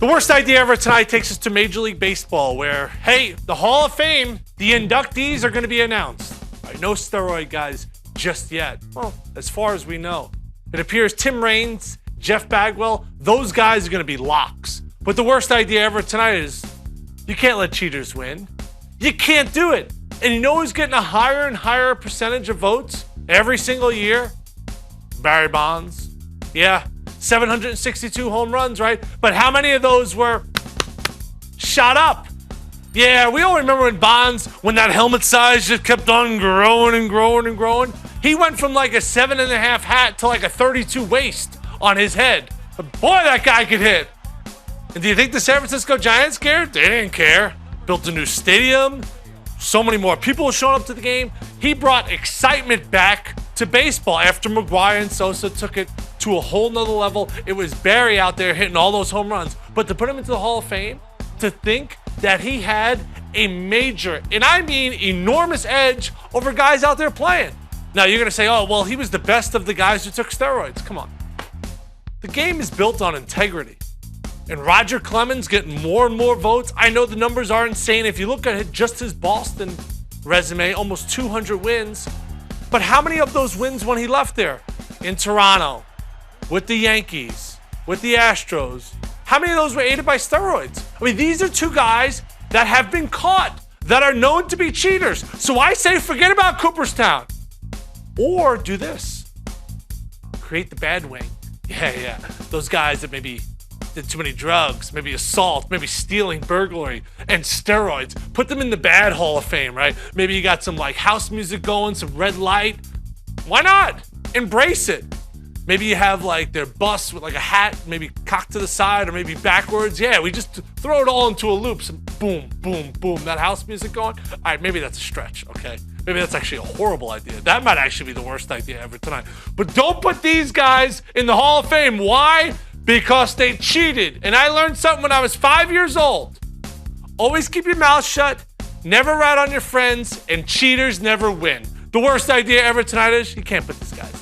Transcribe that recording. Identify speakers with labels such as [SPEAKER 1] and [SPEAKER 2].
[SPEAKER 1] The worst idea ever tonight takes us to Major League Baseball, where, hey, the Hall of Fame, the inductees are going to be announced. All right, no steroid guys just yet. Well, as far as we know. It appears Tim Raines, Jeff Bagwell, those guys are going to be locks. But the worst idea ever tonight is you can't let cheaters win. You can't do it. And you know who's getting a higher and higher percentage of votes every single year? Barry Bonds. Yeah, 762 home runs, right? But how many of those were shot up? Yeah, we all remember when Bonds, when that helmet size just kept on growing and growing and growing. He went from like a 7.5 hat to like a 32 waist on his head. But boy, that guy could hit. And do you think the San Francisco Giants cared? They didn't care. Built a new stadium. So many more people showing up to the game. He brought excitement back to baseball after McGwire and Sosa took it to a whole nother level. It was Barry out there hitting all those home runs. But to put him into the Hall of Fame, to think that he had a major, and I mean enormous edge over guys out there playing. Now you're going to say, oh, well, he was the best of the guys who took steroids. Come on. The game is built on integrity. And Roger Clemens getting more and more votes. I know the numbers are insane. If you look at just his Boston resume, almost 200 wins. But how many of those wins when he left there? In Toronto, with the Yankees, with the Astros. How many of those were aided by steroids? I mean, these are two guys that have been caught, that are known to be cheaters. So I say forget about Cooperstown. Or do this. Create the bad wing. Yeah. Those guys that maybe did too many drugs, maybe assault, maybe stealing, burglary, and steroids. Put them in the bad Hall of Fame, right? Maybe you got some like house music going, some red light. Why not? Embrace it. Maybe you have like their bus with like a hat, maybe cocked to the side or maybe backwards. Yeah, we just throw it all into a loop. Some boom, boom, boom. That house music going. All right, maybe that's a stretch, okay? Maybe that's actually a horrible idea. That might actually be the worst idea ever tonight. But don't put these guys in the Hall of Fame. Why? Because they cheated. And I learned something when I was 5 years old. Always keep your mouth shut, never rat on your friends, and cheaters never win. The worst idea ever tonight is you can't put these guys